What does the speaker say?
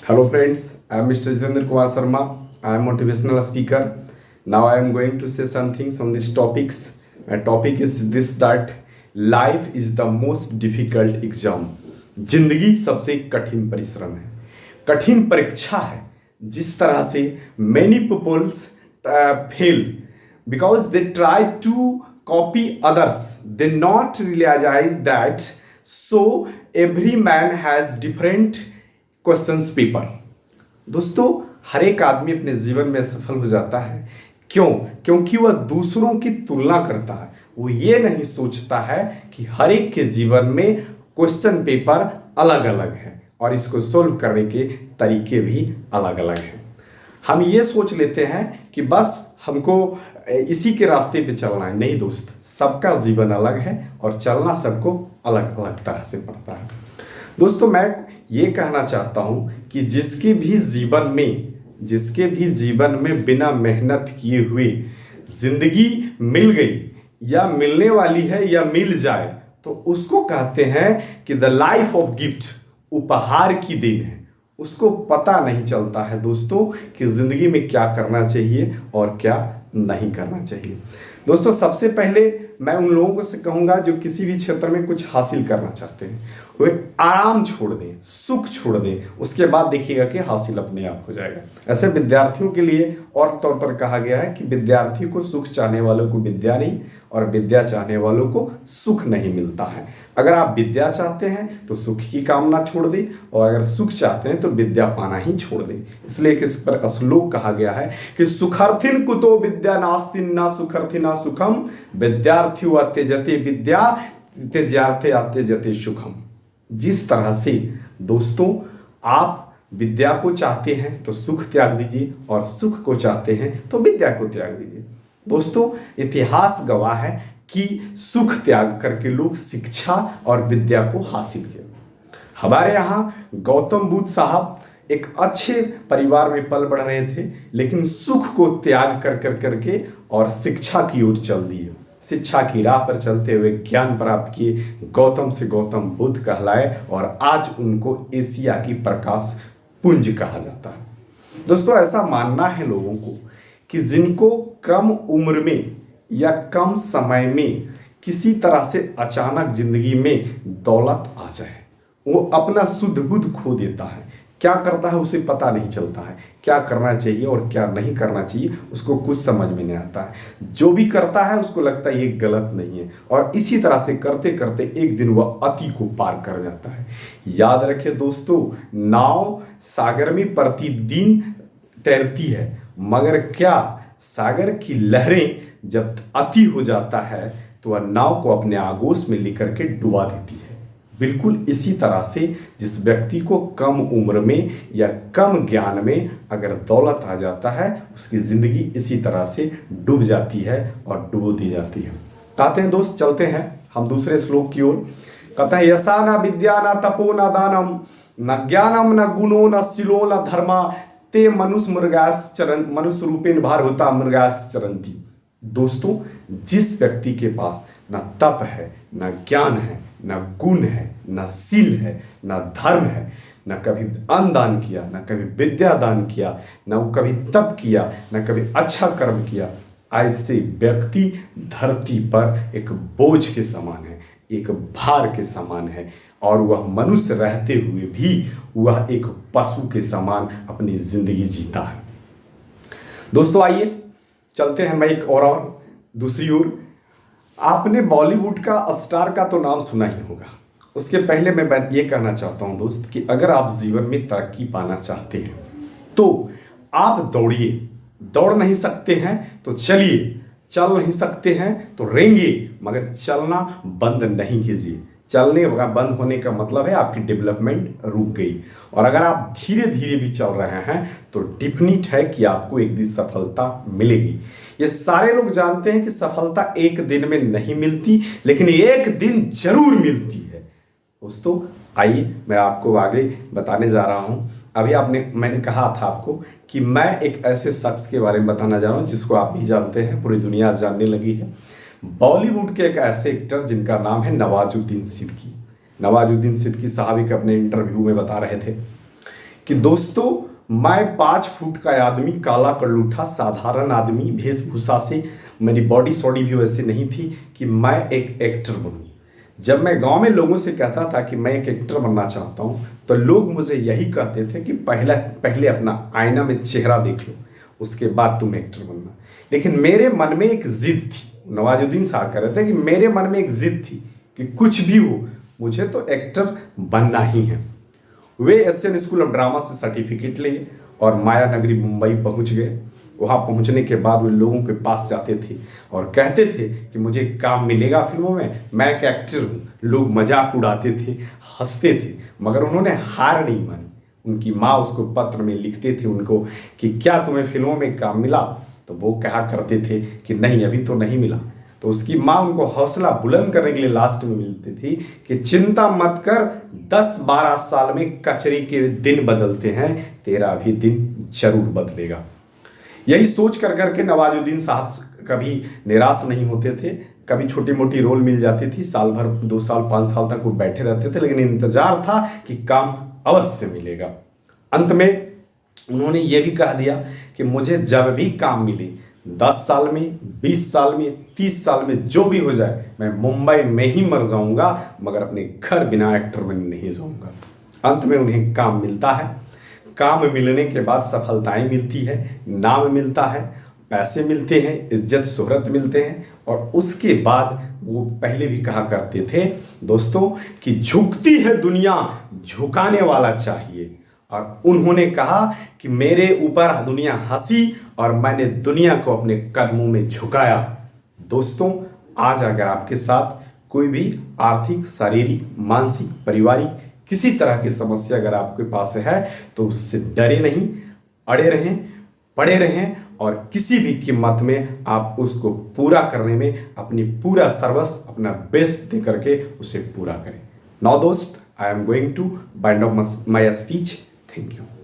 Hello friends, I am Mr. Jitendra Kumar Sharma. I am motivational speaker. Now I am going to say some things on these topics. My topic is this that life is the most difficult exam. जिंदगी सबसे कठिन परिश्रम है, कठिन परीक्षा है. जिस तरह से many peoples fail because they try to copy others. They not realize that so every man has different questions paper. दोस्तों, हर एक आदमी अपने जीवन में सफल हो जाता है. क्यों? क्योंकि वह दूसरों की तुलना करता है. वो ये नहीं सोचता है कि हर एक के जीवन में क्वेश्चन पेपर अलग अलग है और इसको सोल्व करने के तरीके भी अलग अलग हैं. हम ये सोच लेते हैं कि बस हमको इसी के रास्ते पे चलना है. नहीं दोस्त, सबका जीवन अलग है और चलना सबको अलग अलग तरह से पड़ता है. दोस्तों, मैं ये कहना चाहता हूं कि जिसके भी जीवन में बिना मेहनत किए हुए जिंदगी मिल गई या मिलने वाली है या मिल जाए तो उसको कहते हैं कि द लाइफ ऑफ गिफ्ट, उपहार की देन है. उसको पता नहीं चलता है दोस्तों कि जिंदगी में क्या करना चाहिए और क्या नहीं करना चाहिए. दोस्तों, सबसे पहले मैं उन लोगों से कहूंगा जो किसी भी क्षेत्र में कुछ हासिल करना चाहते हैं, वे आराम छोड़ दें, सुख छोड़ दें. उसके बाद देखिएगा कि हासिल अपने आप हो जाएगा. ऐसे विद्यार्थियों के लिए और तौर पर कहा गया है कि विद्यार्थी को सुख चाहने वालों को विद्या नहीं और विद्या चाहने वालों को सुख नहीं मिलता है. अगर आप विद्या चाहते हैं तो सुख की कामना छोड़ दें और अगर सुख चाहते हैं तो विद्या पाना ही छोड़ दें. इसलिए इस पर श्लोक कहा गया है कि सुखार्थिन कुतो विद्या नास्ति न सुखार्थिना सुखम विद्यार्थी त्यजते विद्या त्यज्यार्थे त्यजते सुखम. जिस तरह से दोस्तों आप विद्या को चाहते हैं तो सुख त्याग दीजिए और सुख को चाहते हैं तो विद्या को त्याग दीजिए. दोस्तों, इतिहास गवाह है कि सुख त्याग करके लोग शिक्षा और विद्या को हासिल किए. हमारे यहाँ गौतम बुद्ध साहब एक अच्छे परिवार में पल बढ़ रहे थे, लेकिन सुख को त्याग करके और शिक्षा की ओर चल दिए. शिक्षा की राह पर चलते हुए ज्ञान प्राप्त किए, गौतम से गौतम बुद्ध कहलाए और आज उनको एशिया की प्रकाश पुंज कहा जाता है. दोस्तों, ऐसा मानना है लोगों को कि जिनको कम उम्र में या कम समय में किसी तरह से अचानक जिंदगी में दौलत आ जाए, वो अपना शुद्ध बुद्ध खो देता है. क्या करता है उसे पता नहीं चलता है. क्या करना चाहिए और क्या नहीं करना चाहिए उसको कुछ समझ में नहीं आता है. जो भी करता है उसको लगता है ये गलत नहीं है और इसी तरह से करते करते एक दिन वह अति को पार कर जाता है. याद रखें दोस्तों, नाव सागर में प्रतिदिन तैरती है, मगर क्या सागर की लहरें जब अति हो जाता है तो वह नाव को अपने आगोश में लेकर के डुबा देती है. बिल्कुल इसी तरह से जिस व्यक्ति को कम उम्र में या कम ज्ञान में अगर दौलत आ जाता है उसकी जिंदगी इसी तरह से डूब जाती है और डुबो दी जाती है. कहते हैं दोस्त, चलते हैं हम दूसरे श्लोक की ओर. कहते हैं यशा न विद्या न तपो न दानम न ज्ञानम न गुणो न शीलो न धर्मा ते मनुष्य रूपेण भारभूता मृगास चरंती. दोस्तों, जिस व्यक्ति के पास न तप है, न ज्ञान है, न गुण है, न शील है, न धर्म है, न कभी अन्न दान किया, न कभी विद्या दान किया, न वो कभी तप किया, न कभी अच्छा कर्म किया, ऐसे व्यक्ति धरती पर एक बोझ के समान है, एक भार के समान है और वह मनुष्य रहते हुए भी वह एक पशु के समान अपनी जिंदगी जीता है. दोस्तों, आइए चलते हैं मैं एक और दूसरी ओर. आपने बॉलीवुड का स्टार का तो नाम सुना ही होगा. उसके पहले मैं ये कहना चाहता हूं दोस्त कि अगर आप जीवन में तरक्की पाना चाहते हैं तो आप दौड़िए. दौड़ नहीं सकते हैं तो चलिए, चल नहीं सकते हैं तो रेंगिए, मगर चलना बंद नहीं कीजिए. चलने का बंद होने का मतलब है आपकी डेवलपमेंट रुक गई. और अगर आप धीरे धीरे भी चल रहे हैं तो डिफिनिट है कि आपको एक दिन सफलता मिलेगी. ये सारे लोग जानते हैं कि सफलता एक दिन में नहीं मिलती, लेकिन एक दिन जरूर मिलती है. दोस्तों, आइए मैं आपको आगे बताने जा रहा हूं. अभी मैंने कहा था आपको कि मैं एक ऐसे शख्स के बारे में बताना जा रहा हूं जिसको आप भी जानते हैं, पूरी दुनिया जानने लगी है. बॉलीवुड के एक ऐसे एक्टर जिनका नाम है नवाजुद्दीन सिद्दीकी. नवाजुद्दीन सिद्दीकी साहब एक अपने इंटरव्यू में बता रहे थे कि दोस्तों मैं 5 फुट का आदमी, काला कलूठा साधारण आदमी, वेशभूषा से मेरी बॉडी सॉडी भी वैसी नहीं थी कि मैं एक एक्टर बनूं। जब मैं गांव में लोगों से कहता था कि मैं एक एक्टर बनना चाहता हूं, तो लोग मुझे यही कहते थे कि पहले अपना आईना में चेहरा देख लो, उसके बाद तुम एक्टर बनना। लेकिन मेरे मन में एक जिद थी, नवाजुद्दीन साहब कह रहे थे कि मेरे मन में एक जिद थी कि कुछ भी हो मुझे तो एक्टर बनना ही है। वे एसएन स्कूल ऑफ ड्रामा से सर्टिफिकेट लिए और माया नगरी मुंबई पहुंच गए। वहां पहुंचने के बाद वे लोगों के पास जाते थे और कहते थे कि मुझे काम मिलेगा फिल्मों में, मैं एक एक्टर हूँ। लोग मजाक उड़ाते थे, हंसते थे, मगर उन्होंने हार नहीं मानी। उनकी माँ उसको पत्र में लिखते थे उनको कि क्या तुम्हें फिल्मों में काम मिला, तो वो कहा करते थे कि नहीं, अभी तो नहीं मिला। तो उसकी माँ उनको हौसला बुलंद करने के लिए लास्ट में मिलती थी कि चिंता मत कर, 10-12 साल में कचरे के दिन बदलते हैं, तेरा भी दिन जरूर बदलेगा। यही सोच कर करके नवाजुद्दीन साहब कभी निराश नहीं होते थे। कभी छोटी मोटी रोल मिल जाती थी, साल भर 2 साल 5 साल तक वो बैठे रहते थे, लेकिन इंतजार था कि काम अवश्य मिलेगा। अंत में उन्होंने ये भी कह दिया कि मुझे जब भी काम मिले, 10 साल में, 20 साल में, 30 साल में, जो भी हो जाए, मैं मुंबई में ही मर जाऊंगा, मगर अपने घर बिना एक्टर बने नहीं जाऊंगा। अंत में उन्हें काम मिलता है। काम मिलने के बाद सफलताएं मिलती है, नाम मिलता है, पैसे मिलते हैं, इज्जत शोहरत मिलते हैं। और उसके बाद वो पहले भी कहा करते थे दोस्तों कि झुकती है दुनिया, झुकाने वाला चाहिए। और उन्होंने कहा कि मेरे ऊपर दुनिया हंसी और मैंने दुनिया को अपने कदमों में झुकाया। दोस्तों, आज अगर आपके साथ कोई भी आर्थिक, शारीरिक, मानसिक, पारिवारिक किसी तरह की समस्या अगर आपके पास है, तो उससे डरे नहीं, अड़े रहें, पड़े रहें और किसी भी कीमत में आप उसको पूरा करने में अपनी पूरा सर्वस्व, अपना बेस्ट दे करके उसे पूरा करें। नाउ दोस्त, I am going to bind off my speech. Thank you.